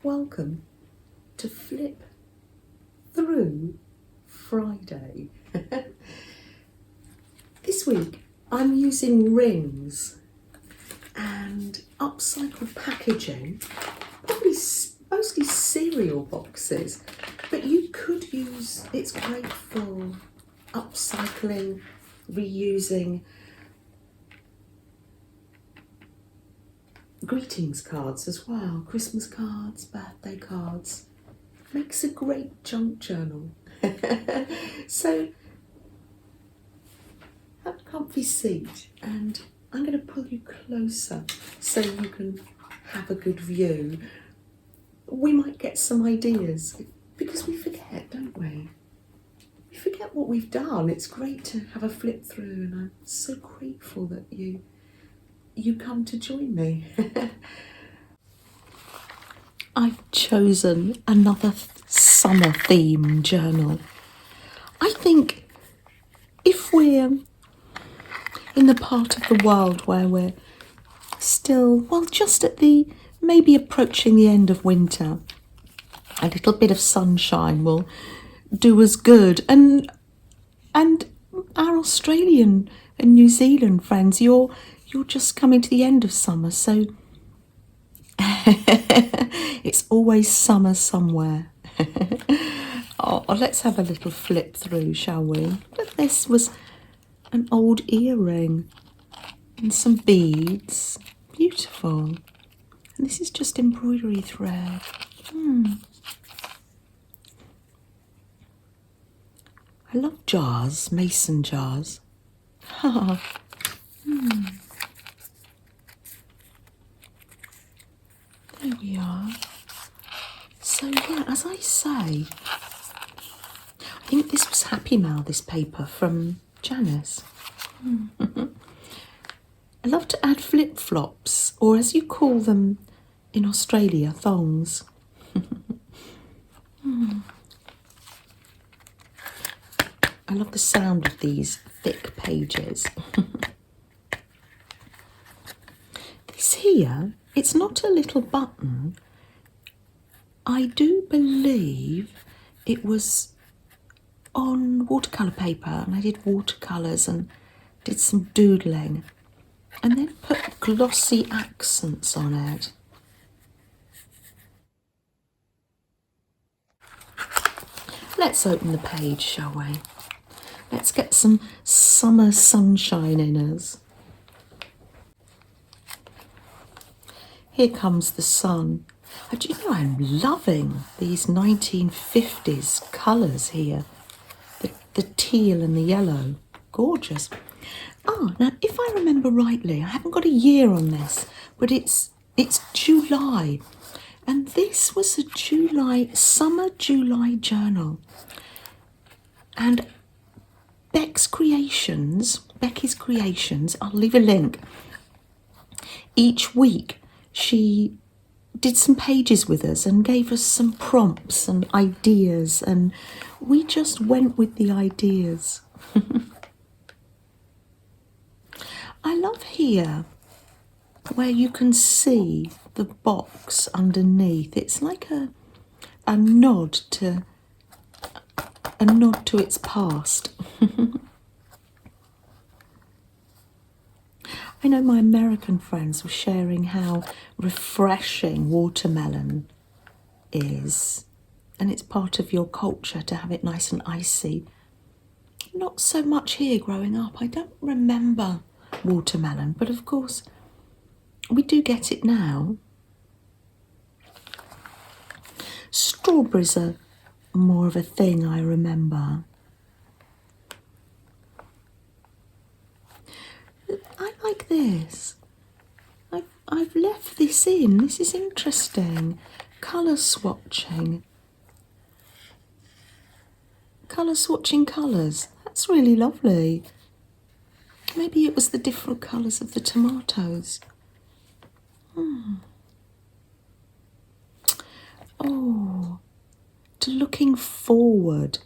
welcome to Flip Through Friday. This week I'm using rings and upcycled packaging, probably mostly cereal boxes, but you could use, it's great for upcycling, reusing greetings cards as well, Christmas cards, birthday cards. Makes a great junk journal. So have a comfy seat and I'm going to pull you closer so you can have a good view. We might get some ideas because we forget, don't we? We forget what we've done. It's great to have a flip through and I'm so grateful that you come to join me. I've chosen another summer theme journal. I think if we're in the part of the world where we're still, well, just at the, maybe approaching the end of winter, a little bit of sunshine will do us good. And our Australian and New Zealand friends, you're just coming to the end of summer, so it's always summer somewhere. Oh, let's have a little flip through, shall we? Look, this was an old earring and some beads. Beautiful. And this is just embroidery thread. I love jars, mason jars. There we are. So yeah, as I say, I think this was Happy Mail, this paper from Janice. I love to add flip-flops, or as you call them in Australia, thongs. I love the sound of these thick pages. This here, it's not a little button. I do believe it was on watercolour paper, and I did watercolours and did some doodling and then put glossy accents on it. Let's open the page, shall we? Let's get some summer sunshine in us. Here comes the sun. And do you know, I'm loving these 1950s colours here. The teal and the yellow. Gorgeous. Now if I remember rightly, I haven't got a year on this, but it's July. And this was a summer July journal. And Becky's Creations, I'll leave a link. Each week she did some pages with us and gave us some prompts and ideas, and we just went with the ideas. I love here where you can see the box underneath. It's like a nod to its past. I know my American friends were sharing how refreshing watermelon is, and it's part of your culture to have it nice and icy. Not so much here growing up. I don't remember watermelon, but of course we do get it now. Strawberries are more of a thing, I remember. I like this. I've left this in. This is interesting. Colour swatching. Colour swatching colours. That's really lovely. Maybe it was the different colours of the tomatoes. Oh, to looking forward.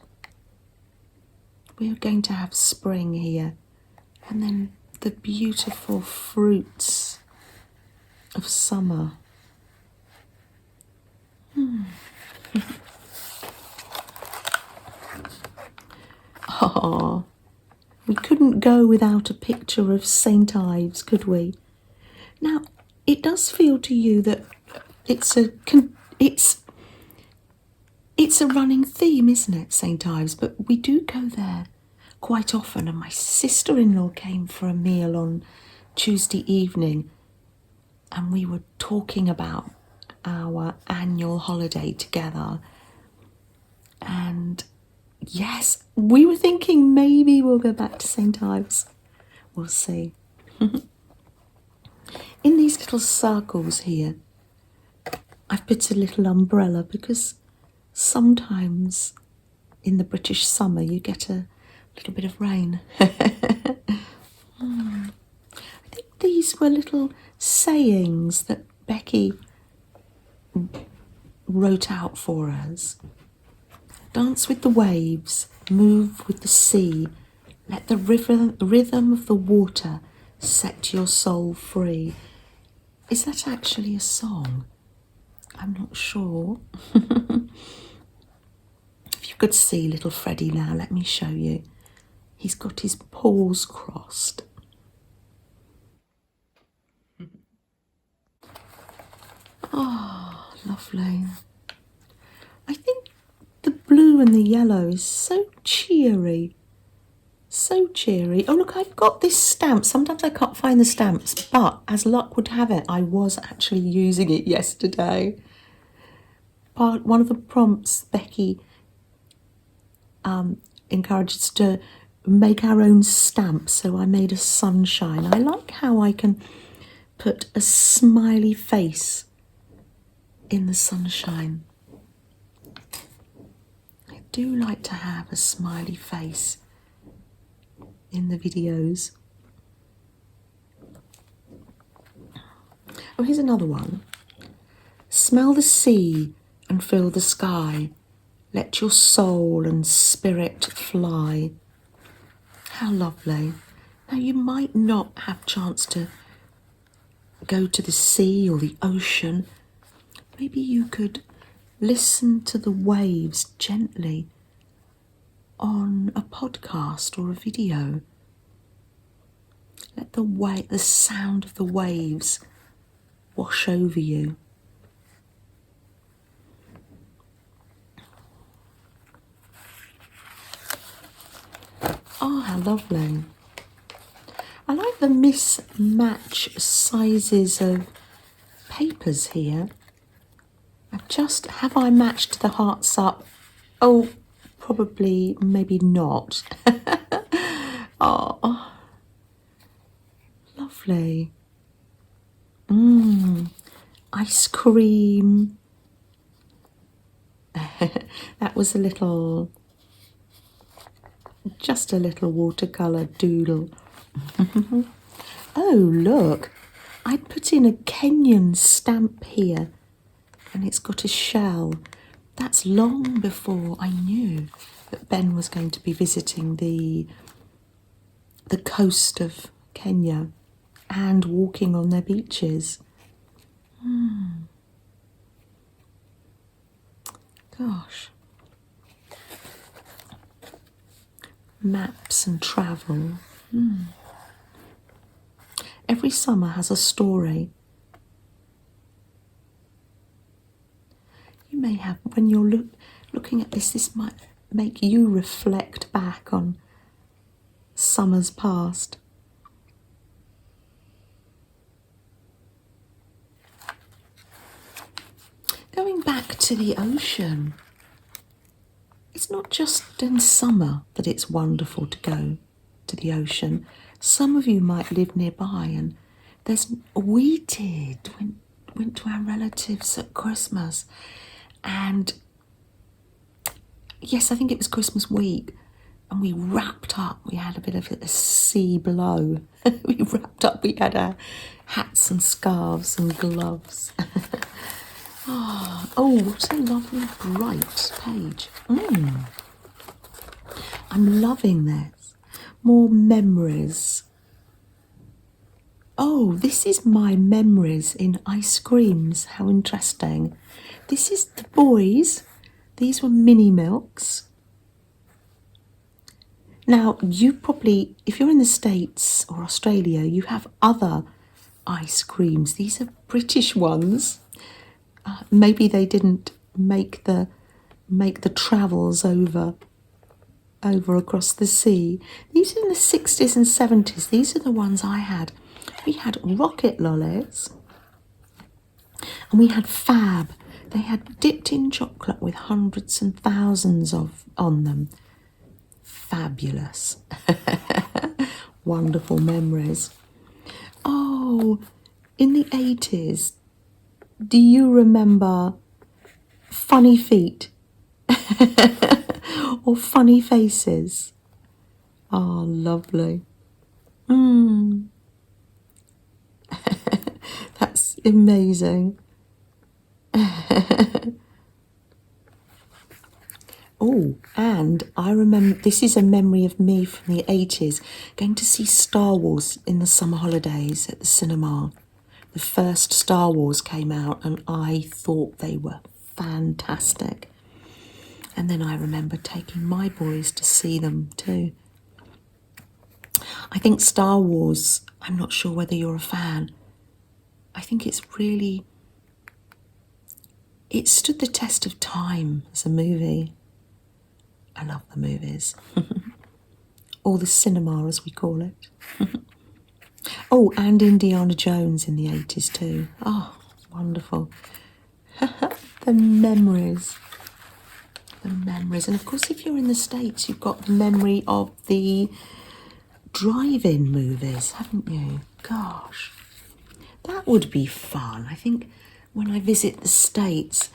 We are going to have spring here, and then the beautiful fruits of summer. We couldn't go without a picture of St. Ives, could we? Now, it does feel to you that it's a running theme, isn't it, St. Ives? But we do go there quite often, and my sister-in-law came for a meal on Tuesday evening, and we were talking about our annual holiday together. And yes, we were thinking maybe we'll go back to St. Ives. We'll see. In these little circles here, I've put a little umbrella because sometimes in the British summer you get a little bit of rain. I think these were little sayings that Becky wrote out for us. Dance with the waves, move with the sea, let the rhythm of the water set your soul free. Is that actually a song? I'm not sure. If you could see little Freddie now, let me show you. He's got his paws crossed. Oh, lovely. I think the blue and the yellow is so cheery. So cheery. Oh, look, I've got this stamp. Sometimes I can't find the stamps, but as luck would have it, I was actually using it yesterday. One of the prompts, Becky encouraged us to make our own stamps, so I made a sunshine. I like how I can put a smiley face in the sunshine. I do like to have a smiley face in the videos. Oh, here's another one. Smell the sea and fill the sky. Let your soul and spirit fly. How lovely. Now, you might not have chance to go to the sea or the ocean. Maybe you could listen to the waves gently on a podcast or a video. Let the sound of the waves wash over you. Oh, how lovely. I like the mismatch sizes of papers here. Have I matched the hearts up? Oh, probably, maybe not. Oh, lovely. Ice cream. That was just a little watercolour doodle. Oh, look, I put in a Kenyan stamp here, and it's got a shell. That's long before I knew that Ben was going to be visiting the coast of Kenya and walking on their beaches. Gosh. Maps and travel. Every summer has a story. You may have, when you're looking at this might make you reflect back on summers past. Going back to the ocean, it's not just in summer that it's wonderful to go to the ocean. Some of you might live nearby, and we went to our relatives at Christmas, and yes, I think it was Christmas week, and we wrapped up. We had a bit of a sea blow. We wrapped up. We had our hats and scarves and gloves. Oh, what a lovely bright page. I'm loving this. More memories. Oh, this is my memories in ice creams. How interesting. This is the boys. These were mini milks. Now, you probably, if you're in the States or Australia, you have other ice creams. These are British ones. Maybe they didn't make the travels over across the sea. These are in the 60s and 70s. These are the ones I had. We had rocket lollies and we had Fab. They had dipped in chocolate with hundreds and thousands on them. Fabulous. Wonderful memories. Oh, in the 80s, do you remember Funny Feet? Or Funny Faces? Oh, lovely. That's amazing. Oh, and I remember, this is a memory of me from the 80s, going to see Star Wars in the summer holidays at the cinema. The first Star Wars came out and I thought they were fantastic. And then I remember taking my boys to see them too. I think Star Wars, I'm not sure whether you're a fan, I think it stood the test of time as a movie. I love the movies. Or the cinema, as we call it. Oh, and Indiana Jones in the 80s too. Oh, wonderful. The memories. The memories. And of course, if you're in the States, you've got the memory of the drive-in movies, haven't you? Gosh, that would be fun. I think when I visit the States,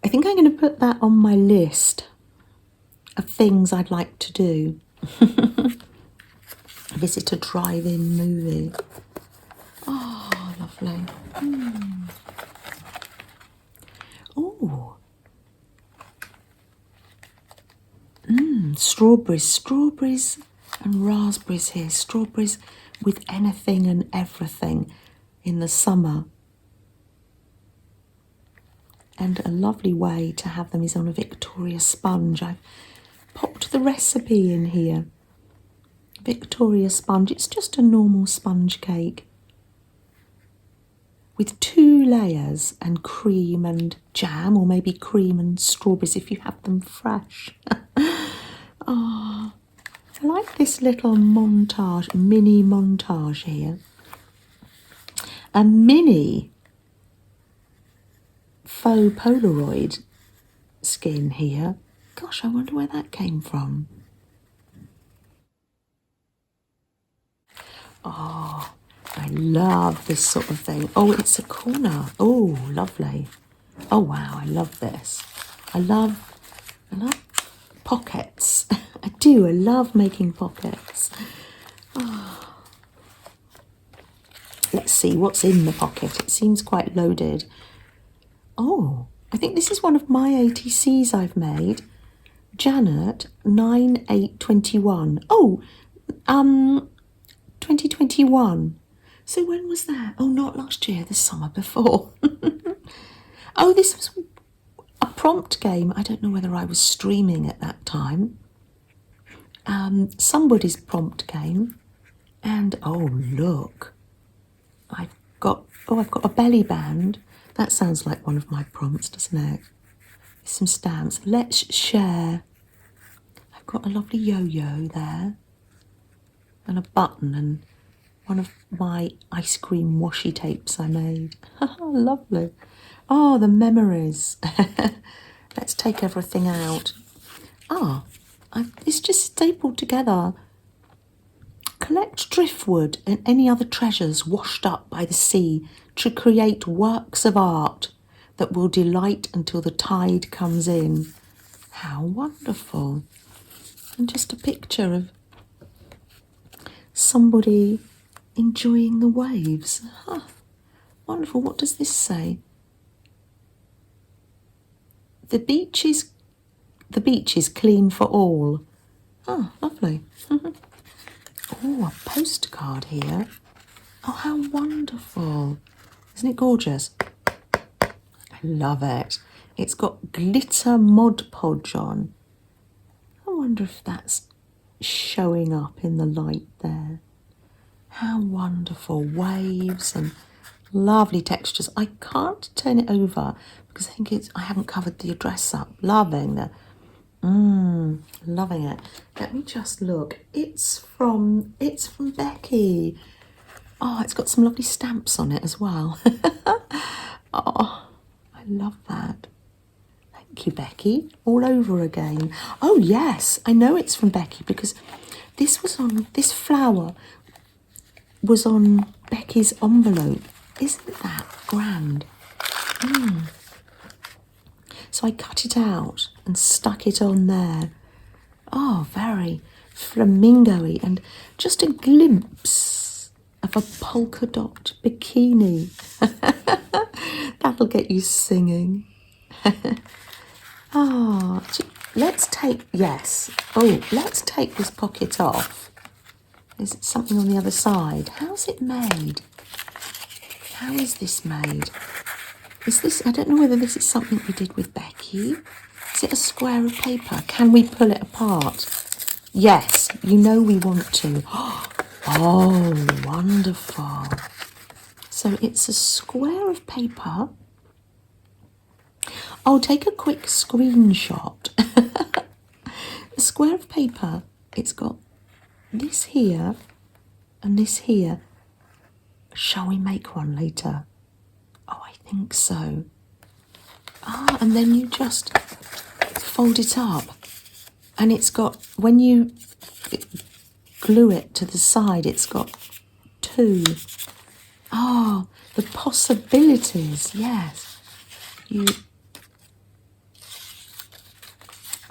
I think I'm going to put that on my list of things I'd like to do. Visit a drive-in movie. Oh, lovely. Oh. Strawberries and raspberries here. Strawberries with anything and everything in the summer. And a lovely way to have them is on a Victoria sponge. I've popped the recipe in here. Victoria sponge. It's just a normal sponge cake with 2 layers and cream and jam, or maybe cream and strawberries if you have them fresh. Oh, I like this little montage, mini montage here. A mini faux Polaroid skin here. Gosh, I wonder where that came from. Oh, I love this sort of thing. Oh, it's a corner. Oh, lovely. Oh, wow, I love this. I love pockets. I do. I love making pockets. Oh. Let's see what's in the pocket. It seems quite loaded. Oh, I think this is one of my ATCs I've made. Janet 9821. Oh, 2021. So when was that? Oh, not last year, the summer before. Oh, this was a prompt game. I don't know whether I was streaming at that time. Somebody's prompt game. And oh, look. I've got a belly band. That sounds like one of my prompts, doesn't it? With some stamps. Let's share. I've got a lovely yo-yo there. And a button and one of my ice cream washi tapes I made. Lovely. Oh, the memories. Let's take everything out. It's just stapled together. Collect driftwood and any other treasures washed up by the sea to create works of art that will delight until the tide comes in. How wonderful. And just a picture of somebody enjoying the waves. Wonderful. What does this say? The beach is clean for all. Oh, lovely. Oh, a postcard here. Oh, how wonderful. Isn't it gorgeous? I love it. It's got glitter Mod Podge on. I wonder if that's showing up in the light there. How wonderful. Waves and lovely textures. I can't turn it over because I haven't covered the address up. Loving that. Loving it. Let me just look. It's from Becky. Oh, it's got some lovely stamps on it as well. Oh, I love that. Thank you, Becky. All over again. Oh yes, I know it's from Becky because this flower was on Becky's envelope. Isn't that grand? So I cut it out and stuck it on there. Oh, very flamingo-y, and just a glimpse of a polka dot bikini. That'll get you singing. Let's take this pocket off. Is it something on the other side? How's it made? How is this made? I don't know whether this is something we did with Becky. Is it a square of paper? Can we pull it apart? Yes, you know we want to. Oh, wonderful. So it's a square of paper. I'll take a quick screenshot. A square of paper, it's got this here and this here. Shall we make one later? Oh, I think so. And then you just fold it up. And it's got, when you glue it to the side, it's got two. Oh, the possibilities, yes. You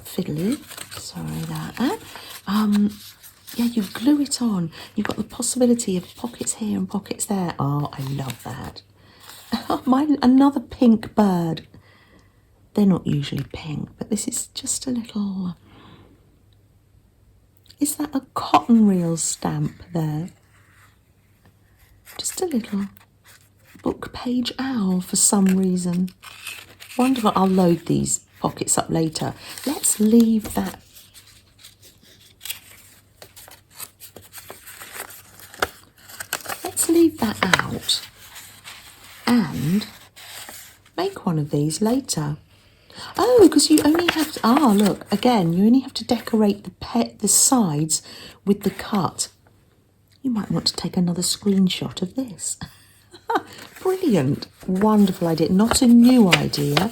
fiddly, sorry about that. Yeah, you glue it on. You've got the possibility of pockets here and pockets there. Oh, I love that. Another pink bird. They're not usually pink, but this is just a little... Is that a cotton reel stamp there? Just a little book page owl for some reason. Wonderful. I'll load these pockets up later. Let's leave that. Let's leave that out and make one of these later. Oh, because you only have to, look, again, you only have to decorate the sides with the cut. You might want to take another screenshot of this. Brilliant. Wonderful idea. Not a new idea,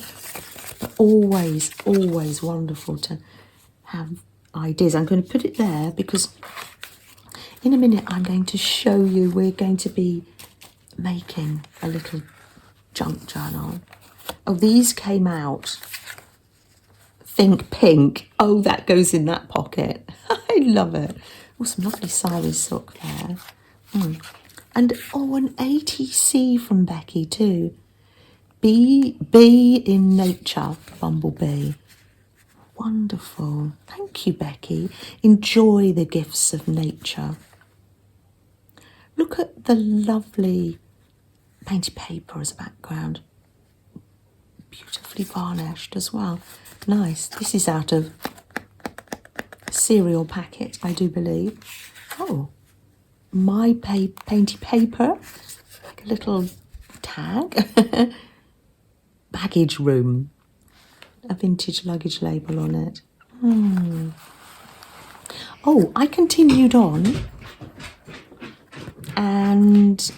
but always, always wonderful to have ideas. I'm going to put it there because in a minute I'm going to show you, we're going to be making a little junk journal. Oh, these came out. Think pink. Oh, that goes in that pocket. I love it. Oh, some lovely sari silk there. And an ATC from Becky too. Be in nature, bumblebee. Wonderful. Thank you, Becky. Enjoy the gifts of nature. Look at the lovely painted paper as a background. Beautifully varnished as well. Nice. This is out of a cereal packet, I do believe. Oh, my painted paper, like a little tag. Baggage room, a vintage luggage label on it. Oh, I continued on, and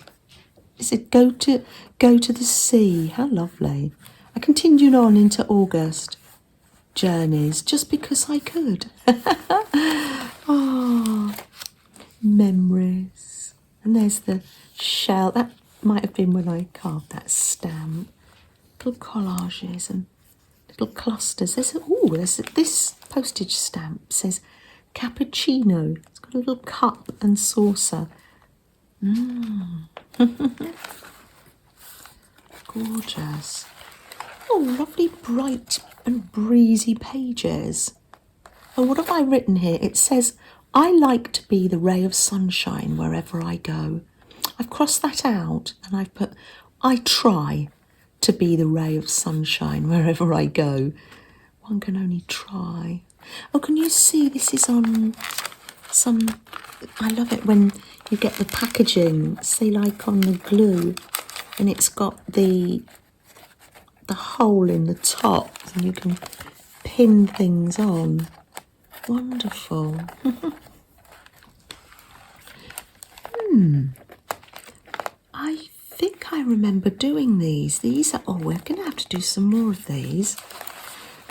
is it go to the sea? How lovely. I continued on into August journeys just because I could. Oh, memories. And there's the shell. That might have been when I carved that stamp. Little collages and little clusters. There's this postage stamp says cappuccino. It's got a little cup and saucer. Gorgeous. Oh, lovely bright and breezy pages. Oh, what have I written here? It says, I like to be the ray of sunshine wherever I go. I've crossed that out and I've put, I try to be the ray of sunshine wherever I go. One can only try. Oh, can you see this is on I love it when you get the packaging, say like on the glue, and it's got the hole in the top and you can pin things on. Wonderful. I think I remember doing these. These are, oh, we're going to have to do some more of these.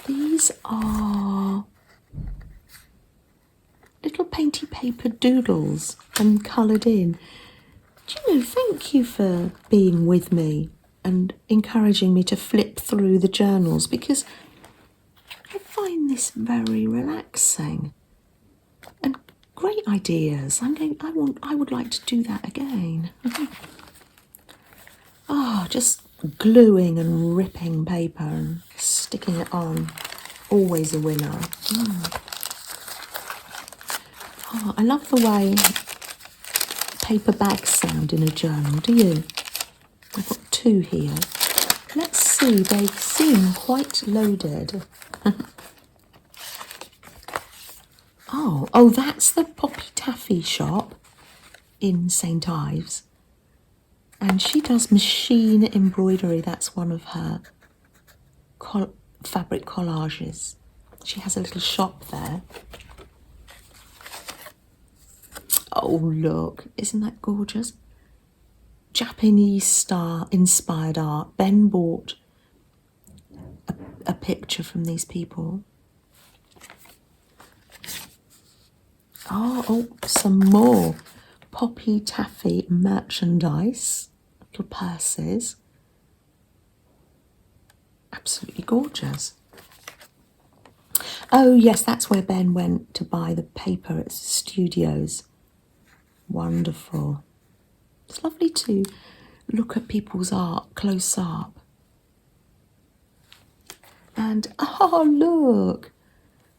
These are little painty paper doodles and coloured in. Do you know, thank you for being with me and encouraging me to flip through the journals, because I find this very relaxing and great ideas. I would like to do that again. Oh, just gluing and ripping paper and sticking it on. Always a winner. Oh, I love the way paper bags sound in a journal, do you? I've got two here. Let's see, they seem quite loaded. Oh, that's the Poppy Taffy shop in St. Ives. And she does machine embroidery. That's one of her fabric collages. She has a little shop there. Oh, look, isn't that gorgeous? Japanese star inspired art. Ben bought a picture from these people. Oh, some more Poppy Taffy merchandise. Little purses. Absolutely gorgeous. Oh yes, that's where Ben went to buy the paper at studios. Wonderful. It's lovely to look at people's art close up. And oh look,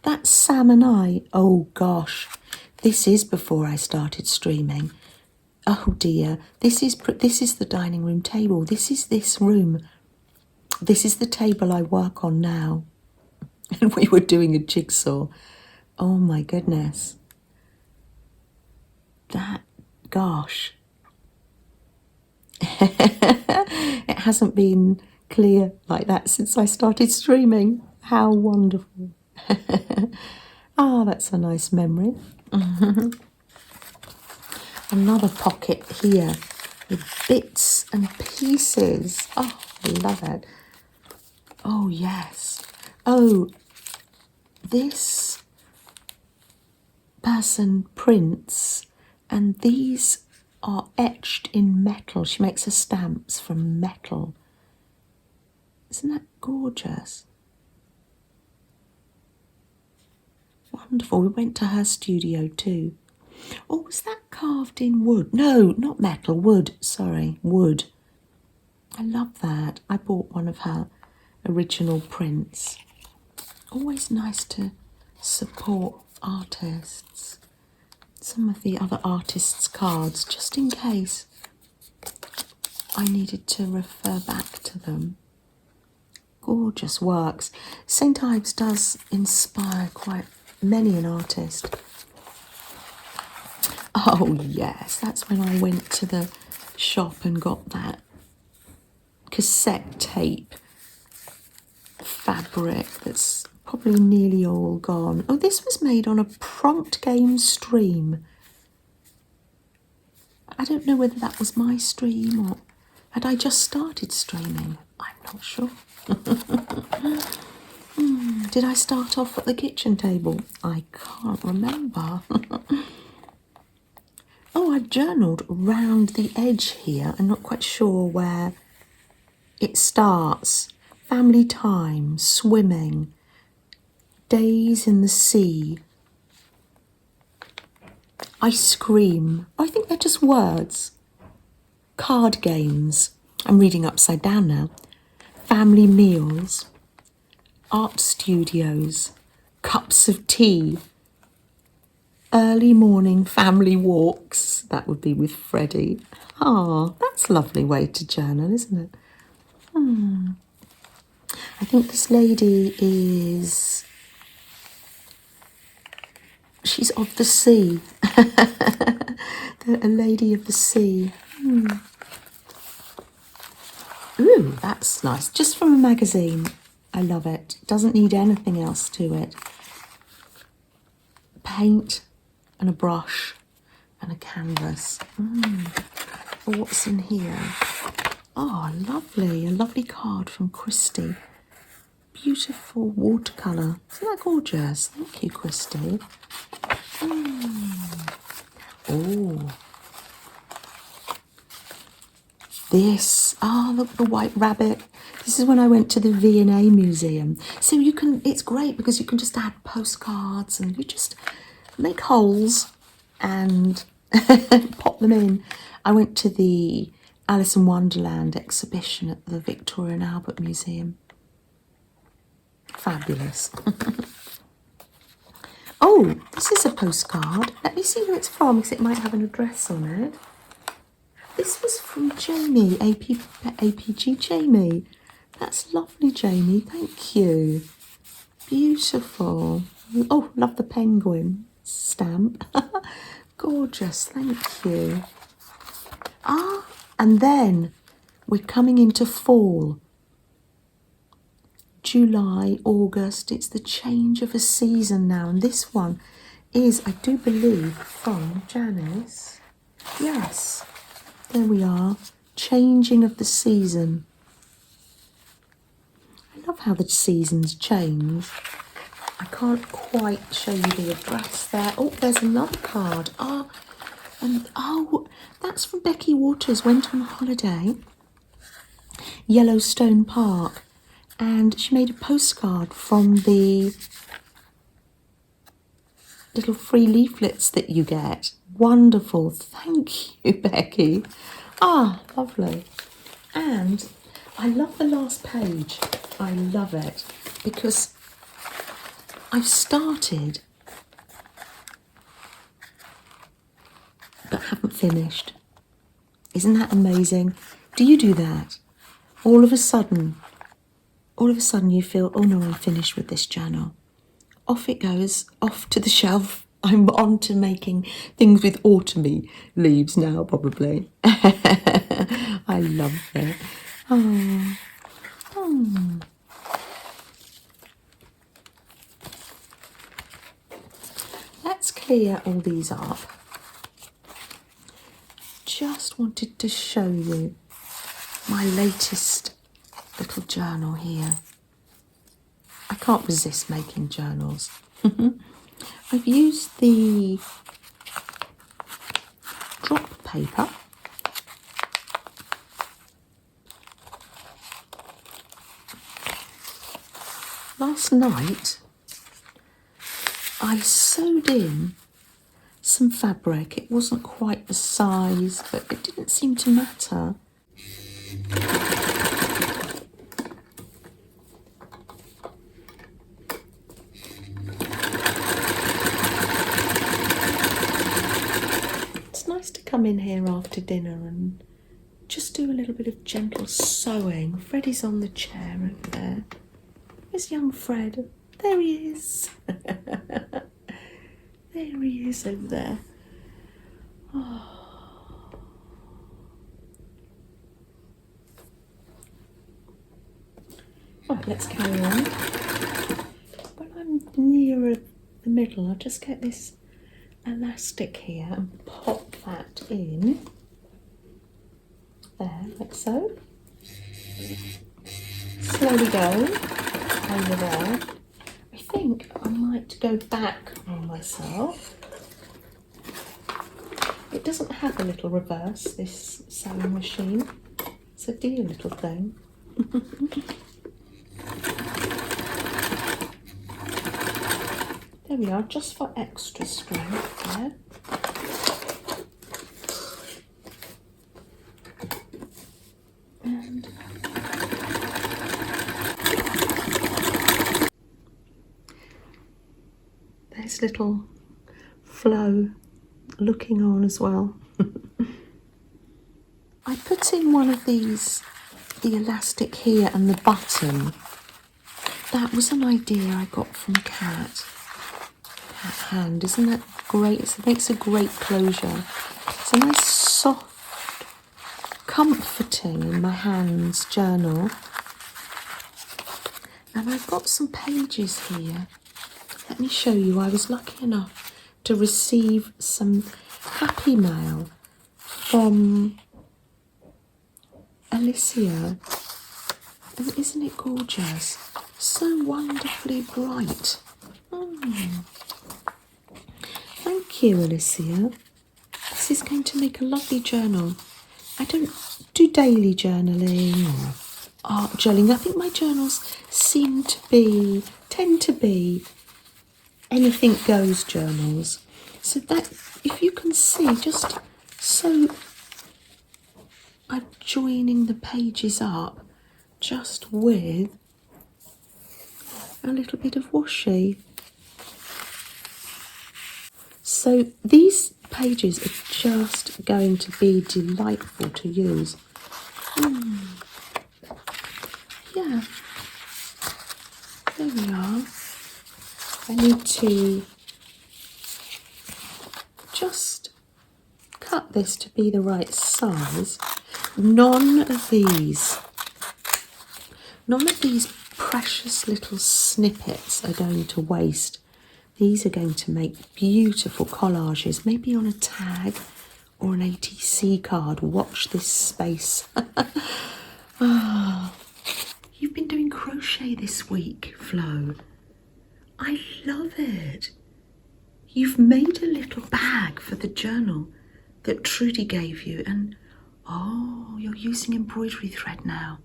that's Sam and I. Oh gosh, this is before I started streaming. Oh dear, this is the dining room table. This is this room. This is the table I work on now. And we were doing a jigsaw. Oh my goodness. Gosh. It hasn't been clear like that since I started streaming. How wonderful. Ah, that's a nice memory. Another pocket here with bits and pieces. Oh, I love it. Oh, yes. Oh, this person prints, and these are etched in metal. She makes her stamps from metal. Isn't that gorgeous? Wonderful. We went to her studio too. Oh, was that carved in wood? No, not metal, wood. Sorry, wood. I love that. I bought one of her original prints. Always nice to support artists. Some of the other artists' cards, just in case I needed to refer back to them. Gorgeous works. St. Ives does inspire quite many an artist. Oh yes, that's when I went to the shop and got that cassette tape fabric that's probably nearly all gone. Oh, this was made on a prompt game stream. I don't know whether that was my stream or had I just started streaming. I'm not sure. Did I start off at the kitchen table? I can't remember. Oh, I journaled round the edge here. I'm not quite sure where it starts. Family time, swimming, days in the sea, ice cream. I think they're just words. Card games. I'm reading upside down now. Family meals, art studios, cups of tea, early morning family walks. That would be with Freddie. Ah, that's a lovely way to journal, isn't it? I think this lady she's of the sea. A lady of the sea. Ooh, that's nice. Just from a magazine. I love it. Doesn't need anything else to it. Paint and a brush and a canvas. What's in here? Oh, lovely. A lovely card from Christy. Beautiful watercolour. Isn't that gorgeous? Thank you, Christy. Oh. This. Oh, look, the white rabbit. This is when I went to the V&A museum. So you can, it's great because you can just add postcards and you just make holes and pop them in. I went to the Alice in Wonderland exhibition at the Victoria and Albert Museum. Fabulous. Oh, this is a postcard. Let me see who it's from because it might have an address on it. This was from Jamie, APG Jamie. That's lovely, Jamie. Thank you. Beautiful. Oh, love the penguin stamp. Gorgeous. Thank you. Ah, and then we're coming into fall. July, August. It's the change of a season now. And this one is, I do believe, from Janice. Yes. There we are. Changing of the season. I love how the seasons change. I can't quite show you the address there. Oh, there's another card. Oh, and oh, that's from Becky Waters. Went on holiday. Yellowstone Park. And she made a postcard from the little free leaflets that you get. Wonderful. Thank you, Becky. Ah, lovely. And I love the last page. I love it because I've started but haven't finished. Isn't that amazing? Do you do that? All of a sudden you feel, oh no, I'm finished with this journal. Off it goes, off to the shelf. I'm on to making things with autumny leaves now, probably. I love it. Oh. Oh. Let's clear all these up. Just wanted to show you my latest little journal here. I can't resist making journals. I've used the drop paper. Last night I sewed in some fabric. It wasn't quite the size, but it didn't seem to matter. Come in here after dinner and just do a little bit of gentle sewing. Freddie's on the chair over there. Where's young Fred? There he is. There he is over there. Oh. Right, let's carry on. When I'm nearer the middle, I'll just get this elastic here and pop that in there, like so. Slowly go over there. I think I might go back on myself. It doesn't have a little reverse, this sewing machine. It's a dear little thing. There we are, just for extra strength there. And there's little Flo looking on as well. I put in one of these, the elastic here and the button. That was an idea I got from Cat. Hand, isn't that great. It makes a great closure. It's a nice soft, comforting in my hands journal. And I've got some pages here. Let me show you. I was lucky enough to receive some happy mail from Alicia. And isn't it gorgeous? So wonderfully bright. Thank you, Alicia. This is going to make a lovely journal. I don't do daily journaling or art journaling. I think my journals tend to be anything goes journals. So that, if you can see, just so I'm joining the pages up just with a little bit of washi. So these pages are just going to be delightful to use. Yeah, there we are. I need to just cut this to be the right size. None of these precious little snippets are going to waste. These are going to make beautiful collages, maybe on a tag or an ATC card. Watch this space. You've been doing crochet this week, Flo. I love it. You've made a little bag for the journal that Trudy gave you, and oh, you're using embroidery thread now.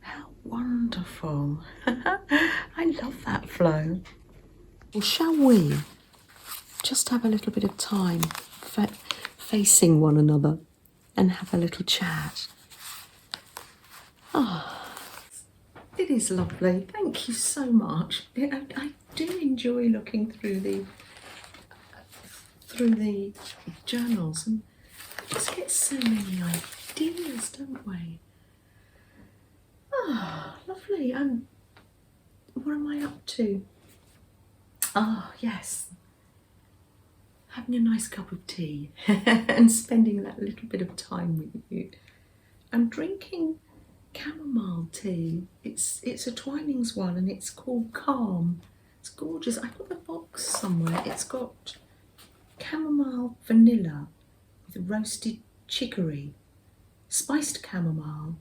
How wonderful. I love that, Flo. Well, shall we just have a little bit of time facing one another and have a little chat? It is lovely. Thank you so much. I do enjoy looking through the journals, and we just get so many ideas, don't we? Lovely. What am I up to? Yes. Having a nice cup of tea and spending that little bit of time with you. I'm drinking chamomile tea. It's a Twinings one, and it's called Calm. It's gorgeous. I've got the box somewhere. It's got chamomile vanilla with roasted chicory, spiced chamomile.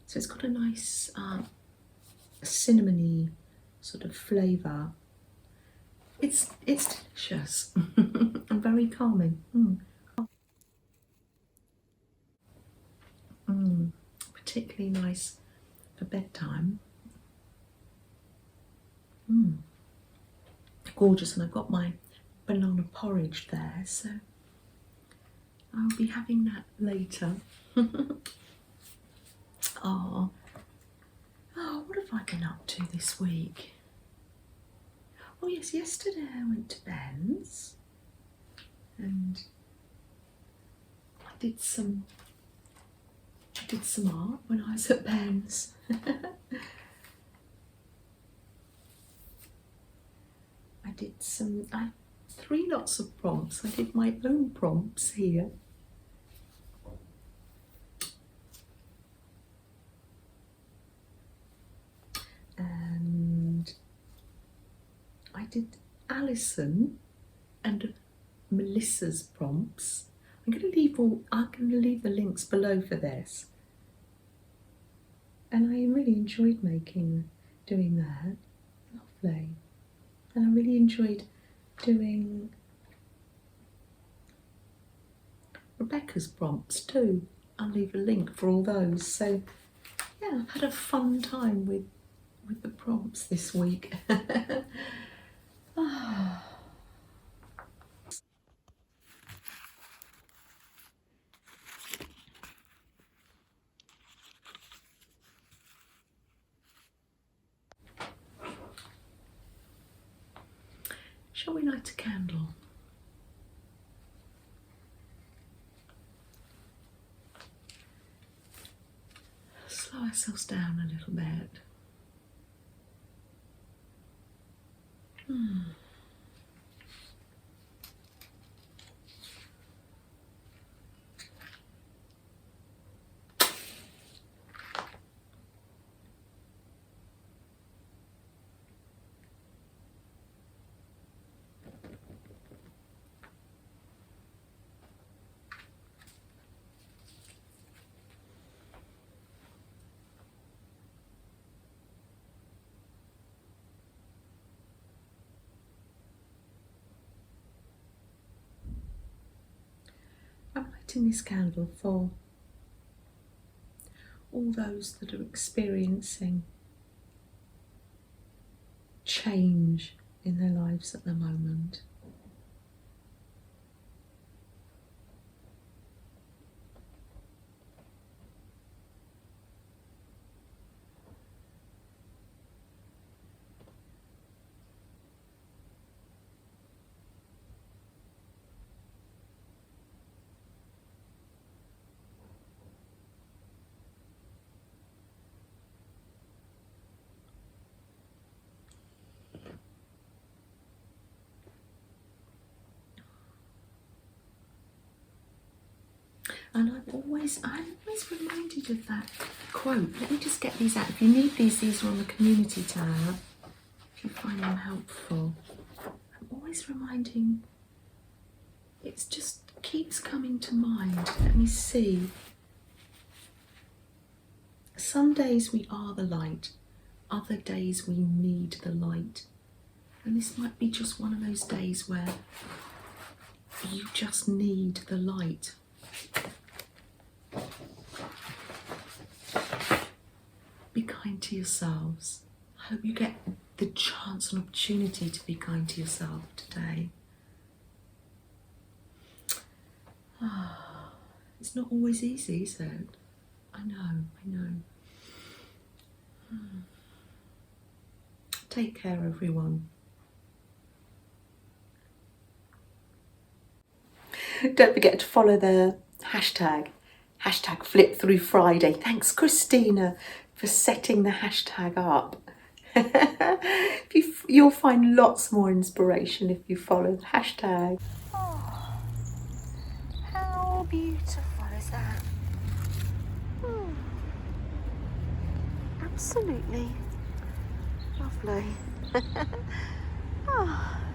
So it's got a nice cinnamony sort of flavour. It's delicious and very calming. Particularly nice for bedtime. Gorgeous, and I've got my banana porridge there, so I'll be having that later. What have I been up to this week? Oh yes, yesterday I went to Ben's and I did some art when I was at Ben's. I did 3 lots of prompts. I did my own prompts here. And I did Alison and Melissa's prompts. I'm going to leave the links below for this. And I really enjoyed doing that. Lovely. And I really enjoyed doing Rebecca's prompts too. I'll leave a link for all those. So yeah, I've had a fun time with the prompts this week. Shall we light a candle? Slow ourselves down a little bit. lighting this candle for all those that are experiencing change in their lives at the moment. And I'm always reminded of that quote. Let me just get these out. If you need these are on the community tab, if you find them helpful. I'm always reminding, it just keeps coming to mind. Let me see. Some days we are the light, other days we need the light. And this might be just one of those days where you just need the light. Be kind to yourselves. I hope you get the chance and opportunity to be kind to yourself today. It's not always easy, is it? I know. Take care, everyone. Don't forget to follow the hashtag #FlipThroughFriday. Thanks, Christina, for setting the hashtag up. You'll find lots more inspiration if you follow the hashtag. Oh, how beautiful is that? Absolutely lovely. Oh.